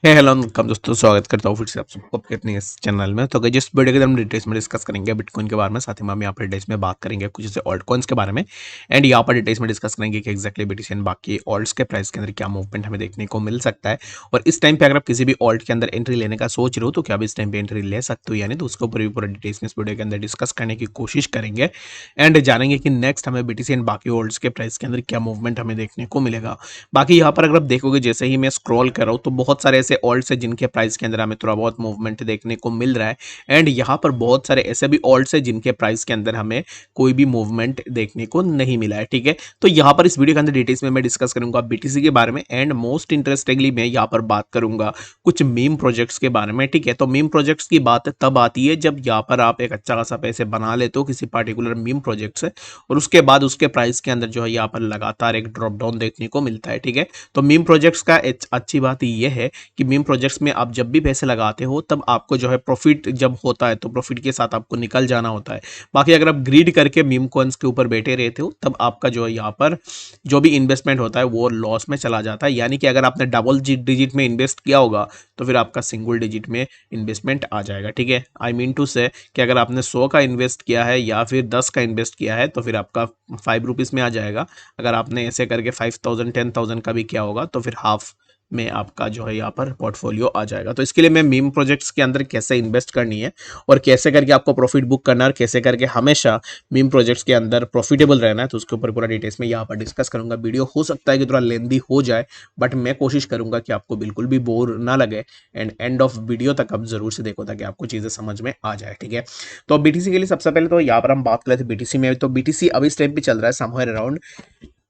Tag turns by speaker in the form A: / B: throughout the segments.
A: Hello welcome दोस्तों, स्वागत करता हूँ फिर से आप सबको आपके अपने इस चैनल में। तो अगर जिस वीडियो के अंदर हम डिटेल्स में डिस्कस करेंगे बिटकॉइन के बारे में, साथ ही में हम यहाँ पर डिटेल्स में बात करेंगे कुछ ऐसे ऑल्ट कॉइन्स के बारे में। एंड यहाँ पर डिटेल्स में डिस्कस करेंगे कि एक्जैक्टली बीटीसी एंड बाकी ऑल्ट्स के प्राइस के अंदर क्या मूवमेंट हमें देखने को मिल सकता है। और इस टाइम पे अगर आप किसी भी ऑल्ट के अंदर एंट्री लेने का सोच रहे हो तो क्या आप इस टाइम पे एंट्री ले सकते हो, यानी तो उसके ऊपर भी पूरा डिटेल्स में इस वीडियो के अंदर डिस्कस करने की कोशिश करेंगे। एंड जानेंगे कि नेक्स्ट हमें बीटीसी एंड बाकी ऑल्ट्स के प्राइस के अंदर क्या मूवमेंट हमें देखने को मिलेगा। बाकी यहाँ पर अगर आप देखोगे, जैसे ही मैं स्क्रॉल कर रहा हूँ तो बहुत सारे ऐसे ऑल्ट्स है जिनके प्राइस के अंदर हमें थोड़ा बहुत मूवमेंट देखने को मिल रहा है। एंड यहाँ पर बहुत सारे ऐसे भी ऑल्ट्स है जिनके प्राइस के अंदर हमें कोई भी मूवमेंट देखने को नहीं मिला है। ठीक है, तो यहाँ पर इस वीडियो के अंदर डिटेल्स में मैं डिस्कस करूंगा बीटीसी के बारे में। एंड मोस्ट इंटरेस्टिंगली मैं यहाँ पर बात करूंगा कुछ मीम प्रोजेक्ट्स के बारे में। ठीक है, तो मीम प्रोजेक्ट्स की बात तब आती है जब यहाँ पर आप एक अच्छा खासा पैसे बना लेते हो किसी पार्टिकुलर मीम प्रोजेक्ट से, और उसके बाद उसके प्राइस के अंदर जो है यहाँ पर लगातार एक ड्रॉप डाउन देखने को मिलता है। ठीक है, तो मीम प्रोजेक्ट्स का अच्छी बात ये है कि मीम प्रोजेक्ट्स में आप जब भी पैसे लगाते हो तब आपको जो है प्रॉफिट जब होता है तो प्रॉफिट के साथ आपको निकल जाना होता है। बाकी अगर आप ग्रीड करके मीम कॉइन्स के ऊपर बैठे रहते हो तब आपका जो है यहाँ पर जो भी इन्वेस्टमेंट होता है वो लॉस में चला जाता है। यानी कि अगर आपने डबल डिजिट में इन्वेस्ट किया होगा तो फिर आपका सिंगल डिजिट में इन्वेस्टमेंट आ जाएगा। ठीक है, आई मीन टू से कि अगर आपने 100 का इन्वेस्ट किया है या फिर 10 का इन्वेस्ट किया है तो फिर आपका 5 रुपीज़ में आ जाएगा। अगर आपने ऐसे करके 5000 10,000 का भी किया होगा तो फिर हाफ में आपका जो है यहाँ पर पोर्टफोलियो आ जाएगा। तो इसके लिए मैं मीम प्रोजेक्ट्स के अंदर कैसे इन्वेस्ट करनी है और कैसे करके आपको प्रॉफिट बुक करना है और कैसे करके हमेशा मीम प्रोजेक्ट्स के अंदर प्रॉफिटेबल रहना है, तो उसके ऊपर पूरा डिटेल्स में यहाँ पर डिस्कस करूंगा। वीडियो हो सकता है कि थोड़ा लेंदी हो जाए, बट मैं कोशिश करूंगा कि आपको बिल्कुल भी बोर ना लगे। एंड एंड ऑफ वीडियो तक आप जरूर से देखो ताकि आपको चीज़ें समझ में आ जाए। ठीक है, तो बीटीसी के लिए सबसे पहले तो यहाँ पर हम बात कर रहे थे बीटीसी में। तो बीटीसी अभी इस टाइम पे चल रहा है समवेयर अराउंड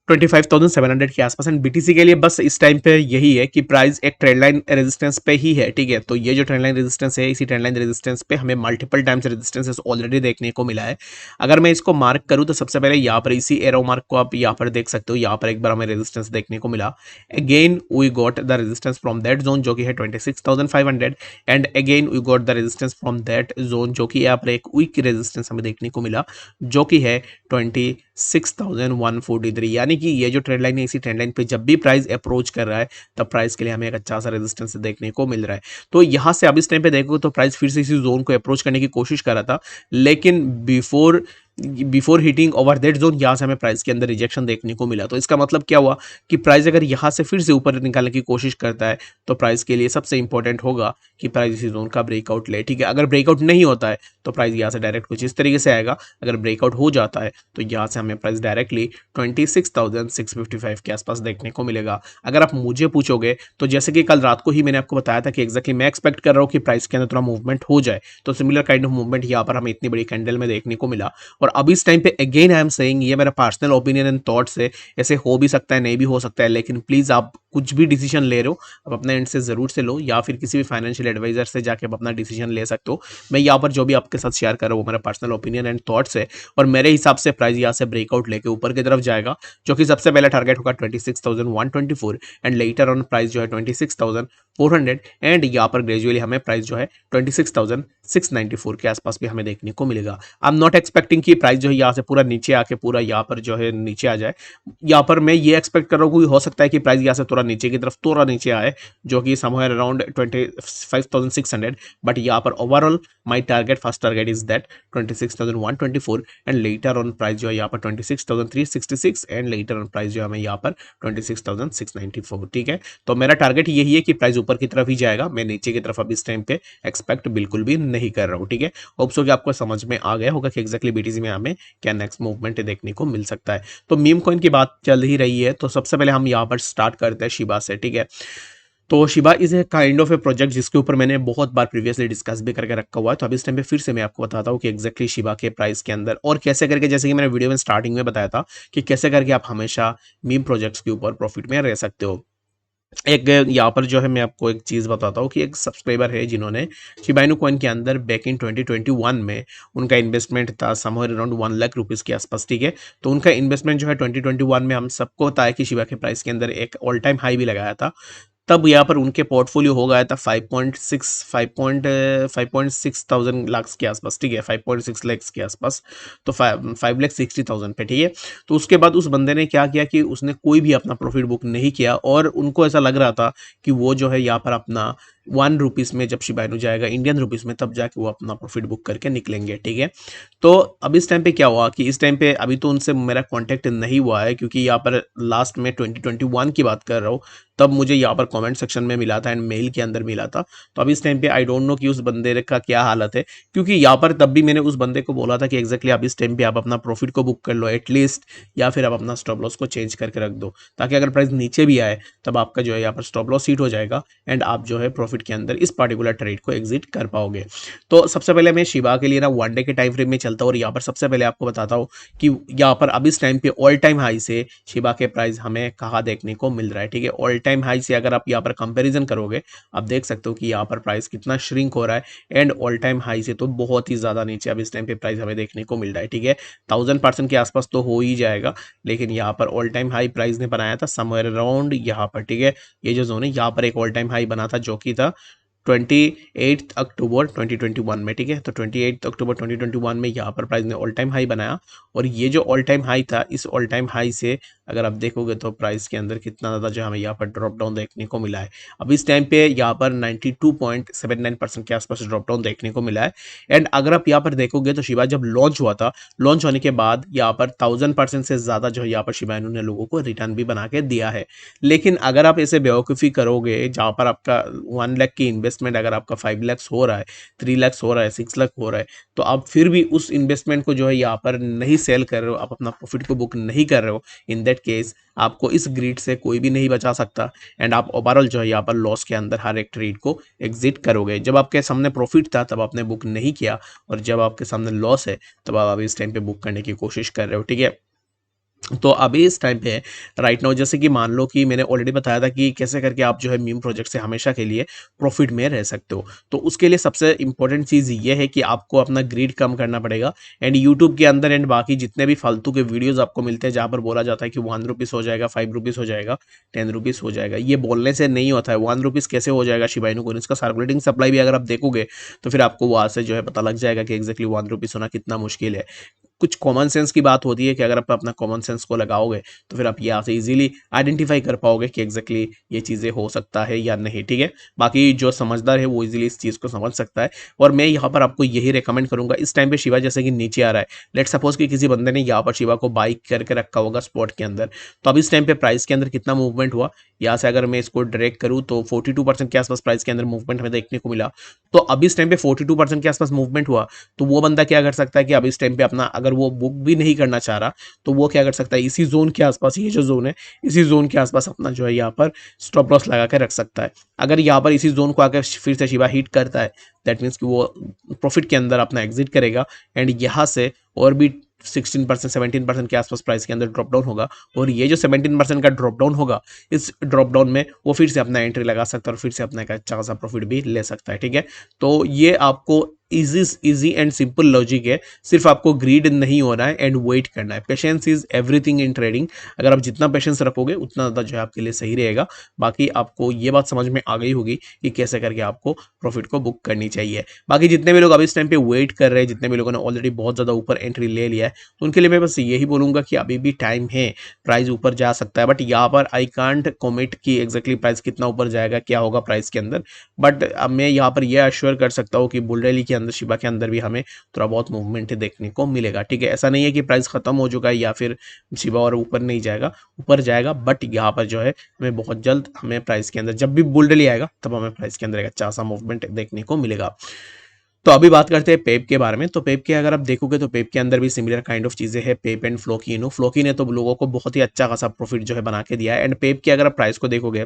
A: 25,700 के आसपास। एंड बीटीसी के लिए बस इस टाइम पे यही है कि प्राइस एक ट्रेंड लाइन रेजिस्टेंस पे ही है। ठीक है, तो ये जो ट्रेंड लाइन रेजिस्टेंस है, इसी ट्रेंड लाइन रेजिस्टेंस पे हमें मल्टीपल टाइम्स रेजिस्टेंसेस ऑलरेडी देखने को मिला है। अगर मैं इसको मार्क करूं तो सबसे पहले यहाँ पर इसी एरो मार्क को आप यहाँ पर देख सकते हो। यहाँ पर एक बार हमें रेजिस्टेंस देखने को मिला। Again we got the resistance from that zone जो कि है 26,500। And again we got the resistance from that zone जो कि यहाँ पर एक वीक रेजिस्टेंस हमें देखने को मिला जो कि है 26,143। यानी कि ये जो ट्रेंड लाइन है, इसी ट्रेंड लाइन पे जब भी प्राइस अप्रोच कर रहा है तब प्राइस के लिए हमें एक अच्छा सा रेजिस्टेंस देखने को मिल रहा है। तो यहाँ से अब इस टाइम पे देखो तो प्राइस फिर से इसी जोन को अप्रोच करने की कोशिश कर रहा था, लेकिन before hitting over that zone यहाँ से हमें प्राइस के अंदर रिजेक्शन देखने को मिला। तो इसका मतलब क्या हुआ कि प्राइस अगर यहाँ से फिर से ऊपर निकालने की कोशिश करता है तो प्राइस के लिए सबसे इंपॉर्टेंट होगा कि प्राइस इसी जोन का ब्रेकआउट ले। ठीक है, अगर ब्रेकआउट नहीं होता है तो प्राइस यहाँ से डायरेक्ट कुछ इस तरीके से आएगा। अगर ब्रेकआउट हो जाता है तो यहाँ से हमें प्राइस डायरेक्टली 26,655 के आसपास देखने को मिलेगा। अगर आप मुझे पूछोगे तो जैसे कि कल रात को ही मैंने आपको बताया था कि एग्जैक्टली मैं एक्सपेक्ट कर रहा हूँ कि प्राइस के अंदर थोड़ा मूवमेंट हो जाए, तो सिमिलर काइंड ऑफ मूवमेंट यहाँ पर हमें इतनी बड़ी कैंडल में देखने को मिला। और अब इस टाइम पे अगेन आई एम सेइंग, ये मेरा पर्सनल ओपिनियन एंड थॉट्स है, ऐसे हो भी सकता है नहीं भी हो सकता है, लेकिन प्लीज आप कुछ भी डिसीजन ले रहे हो आप अपने एंड से जरूर से लो, या फिर किसी भी फाइनेंशियल एडवाइजर से जाके आप अपना डिसीजन ले सकते हो। मैं यहाँ पर जो भी आपके साथ शेयर कर रहा हूँ वो मेरा पर्सनल ओपिनियन एंड थॉट्स है, और मेरे हिसाब से प्राइस यहाँ से ब्रेकआउट लेके ऊपर की तरफ जाएगा, जो कि सबसे पहला टारगेट होगा 26,124। एंड लेटर ऑन प्राइस जो है 26,400। एंड यहाँ पर ग्रेजुअली हमें प्राइस जो है 26,694 के आसपास भी हमें देखने को मिलेगा। आई एम नॉट एक्सपेक्टिंग कि प्राइस जो है यहाँ से पूरा नीचे आके पूरा यहाँ पर जो है नीचे आ जाए। यहाँ पर मैं ये एक्सपेक्ट कर रहा हूँ कि हो सकता है कि प्राइस यहाँ से थोड़ा नीचे की तरफ थोड़ा नीचे आए, जो कि समवेयर अराउंड 25,600। बट यहाँ पर overall my target first target is that 26,124। And later on price जो है यहाँ पर 26,366। एंड लेटर ऑन प्राइस जो है हमें यहाँ पर 26,694। ठीक है, तो मेरा टारगेट यही है कि प्राइस ऊपर की तरफ ही जाएगा, मैं नीचे की तरफ अब इस टाइम पे एक्सपेक्ट बिल्कुल भी नहीं कर रहा हूँ। ठीक है, होप सो कि आपको समझ में आ गया होगा कि एक्जैक्टली बीटीसी में हमें क्या नेक्स्ट मूवमेंट देखने को मिल सकता है। तो मीम कॉइन की बात चल ही रही है तो सबसे पहले हम यहाँ पर स्टार्ट करते हैं शिबा से। ठीक है, तो Shiba is a kind of A project जिसके ऊपर मैंने बहुत बार प्रीवियसली डिस्कस भी करके रखा हुआ है। तो अब इस टाइम पे फिर से मैं आपको बताता हूँ कि एक्जैक्टली शिबा के प्राइस के अंदर और कैसे करके, जैसे कि मैंने वीडियो में स्टार्टिंग में बताया था कि कैसे करके आप हमेशा मीम प्रोजेक्ट्स के ऊपर प्रॉफिट में रह सकते हो। एक यहाँ पर जो है मैं आपको एक चीज़ बताता हूँ कि एक सब्सक्राइबर है जिन्होंने शिबा इनू कॉइन के अंदर बैक इन 2021 में उनका इन्वेस्टमेंट था समवेयर अराउंड 1 लाख रुपीज़ के आसपास। ठीक है, तो उनका इन्वेस्टमेंट जो है 2021 में हम सबको पता है कि शिबा के प्राइस के अंदर एक ऑल टाइम हाई भी लगाया था। तब यहाँ पर उनके पोर्टफोलियो हो गया था 5.6 थाउजेंड लाख के आसपास, ठीक है, 5.6 लाख के आसपास, तो 5,60,000 पे, ठीक है। तो उसके बाद उस बंदे ने क्या किया कि उसने कोई भी अपना प्रॉफिट बुक नहीं किया, और उनको ऐसा लग रहा था कि वो जो है यहाँ पर अपना 1 रुपीज़ में जब शिबा इनू जाएगा इंडियन रुपीज़ में, तब जाके वो अपना प्रॉफिट बुक करके निकलेंगे, ठीक है। तो अब इस टाइम पे क्या हुआ कि इस टाइम पे अभी तो उनसे मेरा कांटेक्ट नहीं हुआ है, क्योंकि यहाँ पर लास्ट में 2021 की बात कर रहा हूँ, तब मुझे यहाँ पर कमेंट सेक्शन में मिला था एंड मेल के अंदर मिला था। तो अब इस टाइम पे आई डोंट नो कि उस बंदे का क्या हालत है, क्योंकि यहाँ पर तब भी मैंने उस बंदे को बोला था कि एग्जैक्टली आप इस टाइम पे आप अपना प्रॉफिट को बुक कर लो एटलीस्ट, या फिर आप अपना स्टॉप लॉस को चेंज करके रख दो, ताकि अगर प्राइस नीचे भी आए तब आपका जो है यहाँ पर स्टॉप लॉस हिट हो जाएगा एंड आप जो है प्रॉफिट के अंदर इस पार्टिकुलर ट्रेड को एग्जिट कर पाओगे। तो सबसे पहले मैं शिबा के लिए ना 1 डे के टाइम फ्रेम में चलता हूँ, और यहाँ पर सबसे पहले आपको बताता हूँ कि यहाँ पर अब इस टाइम पे ऑल टाइम हाई से शिबा के प्राइस हमें कहाँ देखने को मिल रहा है, ठीक है। ऑल टाइम हाई से अगर आप यहाँ पर कंपैरिजन करोगे, आप देख सकते हो कि यहाँ पर प्राइस कितना श्रिंक हो रहा है, एंड ऑल टाइम हाई से तो बहुत ही ज़्यादा नीचे अब इस टाइम पे प्राइस हमें देखने को मिल रहा है, ठीक है। 1000% के आसपास तो हो ही जाएगा, लेकिन यहाँ पर ऑल टाइम हाई प्राइस ने बनाया था समवेयर अराउंड यहाँ पर, ठीक है। ये जो जोन है यहाँ पर एक ऑल टाइम हाई बना था, जो कि था 28 अक्टूबर 2021 में, ठीक है। तो 28 अक्टूबर 2021 में यहाँ पर प्राइस ने ऑल टाइम हाई बनाया, और ये जो ऑल टाइम हाई था, इस ऑल टाइम हाई से अगर आप देखोगे तो प्राइस के अंदर कितना ज़्यादा जो हमें यहाँ पर ड्रॉप डाउन देखने को मिला है। अब इस टाइम पे यहाँ पर 92.79% के आसपास ड्रॉप डाउन देखने को मिला है। एंड अगर आप यहाँ पर देखोगे तो शिबा जब लॉन्च हुआ था, लॉन्च होने के बाद यहाँ पर 1000% से ज़्यादा जो है यहाँ पर शिबा इनू ने लोगों को रिटर्न भी बना के दिया है। लेकिन अगर आप ऐसे बेवकूफ़ी करोगे, जहाँ पर आपका 1 लाख की इन्वेस्टमेंट अगर आपका 5 लाख हो रहा है, 3 लाख हो रहा है, 6 लाख हो रहा है, तो आप फिर भी उस इन्वेस्टमेंट को जो है यहाँ पर नहीं सेल कर रहे हो, आप अपना प्रॉफिट को बुक नहीं कर रहे हो, इन दैट केस आपको इस ग्रिड से कोई भी नहीं बचा सकता, एंड आप ओवरऑल जो है यहाँ पर लॉस के अंदर हर एक ट्रेड को एग्जिट करोगे। जब आपके सामने प्रॉफिट था तब आपने बुक नहीं किया, और जब आपके सामने लॉस है तब आप इस टाइम पे बुक करने की कोशिश कर रहे हो, ठीक है। तो अभी इस टाइम पे राइट नाउ, जैसे कि मान लो कि मैंने ऑलरेडी बताया था कि कैसे करके आप जो है मीम प्रोजेक्ट से हमेशा के लिए प्रॉफिट में रह सकते हो। तो उसके लिए सबसे इंपॉर्टेंट चीज़ ये है कि आपको अपना ग्रीड कम करना पड़ेगा, एंड यूट्यूब के अंदर एंड बाकी जितने भी फालतू के वीडियोस आपको मिलते हैं, जहाँ पर बोला जाता है कि 1 रुपीज़ हो जाएगा, 5 रुपीज़ हो जाएगा, 10 रुपीज़ हो जाएगा, ये बोलने से नहीं होता है। 1 रुपीज़ कैसे हो जाएगा शिबा इनू को, इसका सर्कुलेटिंग सप्लाई भी अगर आप देखोगे तो फिर आपको वहाँ से जो है पता लग जाएगा कि एग्जैक्टली 1 रुपीज़ होना कितना मुश्किल है। कुछ कॉमन सेंस की बात होती है कि अगर आप अपना कॉमन सेंस को लगाओगे तो फिर आप यहाँ से इजीली आइडेंटिफाई कर पाओगे कि एग्जैक्टली ये चीज़ें हो सकता है या नहीं, ठीक है। बाकी जो समझदार है वो इजीली इस चीज़ को समझ सकता है, और मैं यहाँ पर आपको यही रिकमेंड करूंगा। इस टाइम पे शिवा जैसे कि नीचे आ रहा है, लेट सपोज कि किसी बंदे ने यहाँ पर शिवा को बाइक करके रखा होगा स्पॉट के अंदर, तो अब इस टाइम पे प्राइस के अंदर कितना मूवमेंट हुआ, यहाँ से अगर मैं इसको ड्रैग करूँ तो 42% के आसपास प्राइस के अंदर मूवमेंट हमें देखने को मिला। तो अब इस टाइम पे 42% के आसपास मूवमेंट हुआ, तो वो बंदा क्या कर सकता है कि अब इस टाइम पे अपना, अगर वो बुक भी नहीं करना चाह रहा, तो वो क्या कर सकता है, इसी जोन के आसपास, ये जो जोन है इसी जोन के आसपास अपना जो है यहाँ पर स्टॉप लॉस लगा के रख सकता है। अगर यहाँ पर इसी जोन को आकर फिर से शिवा हिट करता है, दैट मीन्स कि वो प्रॉफिट के अंदर अपना एग्जिट करेगा, एंड यहाँ से और भी 16% 17% के आसपास प्राइस के अंदर ड्रॉप डाउन होगा, और ये जो 17% का ड्रॉप डाउन होगा, इस ड्रॉप डाउन में वो फिर से अपना एंट्री लगा सकता है और फिर से अपना एक अच्छा खासा प्रॉफिट भी ले सकता है, ठीक है। तो ये आपको इजी एंड सिंपल लॉजिक है, सिर्फ आपको ग्रीड नहीं होना है एंड वेट करना है। Patience is everything in trading, अगर आप जितना पेशेंस रखोगे उतना ज़्यादा जो है आपके लिए सही रहेगा। बाकी आपको ये बात समझ में आ गई होगी कि कैसे करके आपको प्रॉफिट को बुक करनी चाहिए। बाकी जितने भी लोग अभी इस टाइम पे वेट कर रहे हैं, जितने भी लोगों ने ऑलरेडी बहुत ज़्यादा ऊपर एंट्री ले लिया है, तो उनके लिए मैं बस यही बोलूँगा कि अभी भी टाइम है, प्राइस ऊपर जा सकता है, बट यहाँ पर आई कांट कॉमिट कि एग्जैक्टली प्राइस कितना ऊपर जाएगा, क्या होगा प्राइस के अंदर। बट अब मैं यहाँ पर यह अश्योर कर सकता हूँ कि बुल रैली के अंदर, शिबा के अंदर भी हमें थोड़ा बहुत मूवमेंट देखने को मिलेगा, ठीक है। ऐसा नहीं है कि प्राइस खत्म हो चुका है या फिर शिबा और ऊपर नहीं जाएगा, ऊपर जाएगा, बट यहाँ पर जो है हमें बहुत जल्द हमें प्राइस के अंदर, जब भी बुल रैली आएगा तब हमें प्राइस के अंदर एक अच्छा सा मूवमेंट देखने को मिलेगा। तो अभी बात करते हैं पेप के बारे में। तो पेप के अगर आप देखोगे तो पेप के अंदर भी सिमिलर काइंड ऑफ चीजें हैं, पेप एंड फ्लोकी। फ्लोकी ने तो लोगों को बहुत ही अच्छा खासा प्रॉफिट जो है बना के दिया है, एंड पेप के अगर आप प्राइस को देखोगे,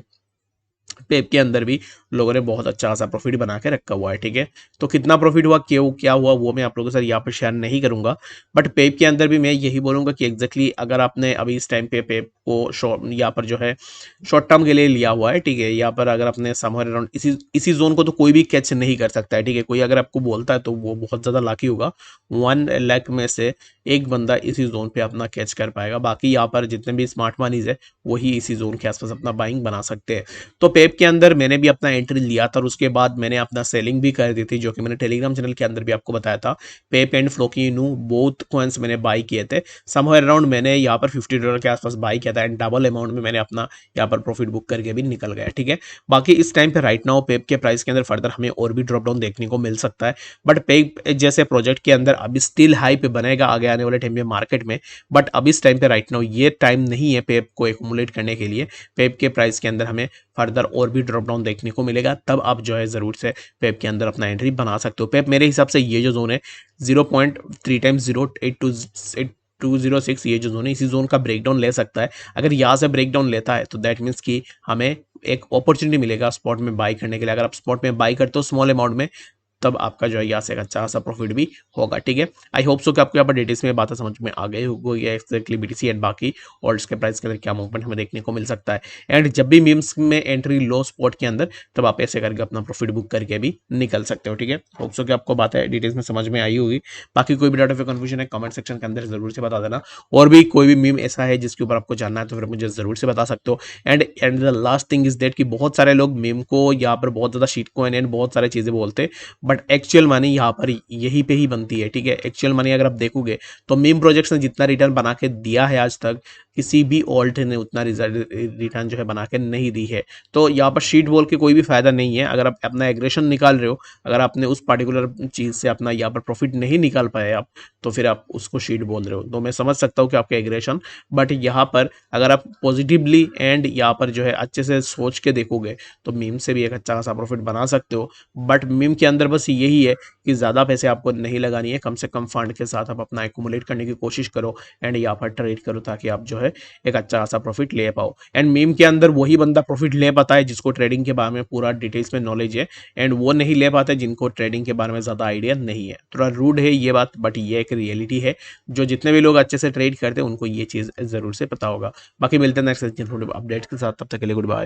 A: पेप के अंदर भी लोगों ने बहुत अच्छा खासा प्रॉफिट बना के रखा हुआ है, ठीक है। तो कितना प्रॉफिट हुआ, क्यों क्या हुआ, वो मैं आप लोगों के साथ यहाँ पर शेयर नहीं करूंगा, बट पेप के अंदर भी मैं यही बोलूंगा कि एग्जैक्टली अगर आपने अभी इस टाइम पे पेप को शॉर्ट यहाँ पर जो है शॉर्ट टर्म के लिए लिया हुआ है, ठीक है, यहाँ पर अगर आपने समवेयर अराउंड इसी जोन को तो कोई भी कैच नहीं कर सकता है, ठीक है। कोई अगर आपको बोलता है तो वो बहुत ज़्यादा लाकी होगा, 1 लाख में से एक बंदा इसी जोन पे अपना कैच कर पाएगा। बाकी यहाँ पर जितने भी स्मार्ट मनीज है वही इसी जोन के आसपास अपना बाइंग बना सकते हैं। तो पेप के अंदर मैंने भी अपना एंट्री लिया था और उसके बाद मैंने अपना सेलिंग भी कर दी थी, जो कि मैंने टेलीग्राम चैनल के अंदर भी आपको बताया था। पेप एंड फ्लोकिनू बोथ कॉइन्स मैंने बाई किए थे। समवेयर अराउंड मैंने यहाँ पर $50 के आसपास बाई किया था एंड डबल अमाउंट में मैंने अपना यहाँ पर प्रॉफिट बुक करके भी निकल गया, ठीक है। बाकी इस टाइम पे राइट नाउ पेप के प्राइस के अंदर फर्दर हमें और भी ड्रॉप डाउन देखने को मिल सकता है, बट पेप जैसे प्रोजेक्ट के अंदर अभी स्टिल हाई पे बनेगा आगे आने वाले टाइम में मार्केट में। बट अभी इस टाइम पे राइट नाउ ये टाइम नहीं है पेप को एक्यूमुलेट करने के लिए। पेप के प्राइस के अंदर हमें फर्दर और भी ड्रॉप डाउन देखने को मिलेगा, तब आप जो है ज़रूर से पेप के अंदर अपना एंट्री बना सकते हो। पेप मेरे हिसाब से ये जो जोन है 0.3 टाइम्स 0.8206, ये जो जोन है इसी जोन का ब्रेकडाउन ले सकता है। अगर यहाँ से ब्रेकडाउन लेता है तो दैट मीन्स कि हमें एक अपॉर्चुनिटी मिलेगा स्पॉट में बाई करने के लिए। अगर आप स्पॉट में बाई करते हो स्मॉल अमाउंट में, तब आपका जो है यहाँ से एक अच्छा सा प्रॉफिट भी होगा, ठीक है। आई होप सो कि आपको यहाँ पर डिटेल्स में बातें समझ में आ गई होगी एक्जैक्टली बीटीसी एंड बाकी ऑल्ट्स के प्राइस के अंदर क्या मूवमेंट हमें देखने को मिल सकता है। एंड जब भी मीम्स में एंट्री लो स्पॉट के अंदर, तब आप ऐसे करके अपना प्रॉफिट बुक करके भी निकल सकते हो, ठीक है। होप सो कि आपको बातें डिटेल्स में समझ में आई होगी। बाकी कोई भी डाटा फिर कन्फ्यूजन है कमेंट सेक्शन के अंदर जरूर से बता देना, और भी कोई भी मीम ऐसा है जिसके ऊपर आपको जानना है तो फिर मुझे जरूर से बता सकते हो। And the last thing is that कि बहुत सारे लोग मीम को यहाँ पर बहुत ज़्यादा शीट कॉइन एंड बहुत सारी चीज़ें बोलते हैं, बट एक्चुअल मनी यहाँ पर यहीं पे ही बनती है, ठीक है। एक्चुअल मनी अगर आप देखोगे तो मीम प्रोजेक्ट्स ने जितना रिटर्न बना के दिया है आज तक, किसी भी ऑल्ट ने उतना रिटर्न जो है बना के नहीं दी है। तो यहाँ पर शीट बोल के कोई भी फायदा नहीं है। अगर आप अपना एग्रेशन निकाल रहे हो, अगर आपने उस पर्टिकुलर चीज़ से अपना यहाँ पर प्रॉफिट नहीं निकाल पाए आप, तो फिर आप उसको शीट बोल रहे हो। तो मैं समझ सकता हूँ कि आपके एग्रेशन, बट यहाँ पर अगर आप पॉजिटिवली एंड यहाँ पर जो है अच्छे से सोच के देखोगे तो मीम से भी एक अच्छा खासा प्रॉफिट बना सकते हो। बट मीम के अंदर बस यही है कि ज़्यादा पैसे आपको नहीं लगानी है, कम से कम फंड के साथ आप अपना एक्यूमुलेट करने की कोशिश करो एंड यहाँ पर ट्रेड करो, ताकि आप जो है एक अच्छा खासा प्रॉफिट ले पाओ। एंड मीम के अंदर वही बंदा प्रॉफिट ले पाता है जिसको ट्रेडिंग के बारे में पूरा डिटेल्स में नॉलेज है, एंड वो नहीं ले पाता है जिनको ट्रेडिंग के बारे में ज़्यादा आइडिया नहीं है। थोड़ा रूड है ये बात, बट ये एक रियलिटी है। जो जितने भी लोग अच्छे से ट्रेड करते हैं उनको ये चीज़ ज़रूर से पता होगा। बाकी मिलते हैं नेक्स्ट अपडेट के साथ, तब तक के लिए गुड बाय।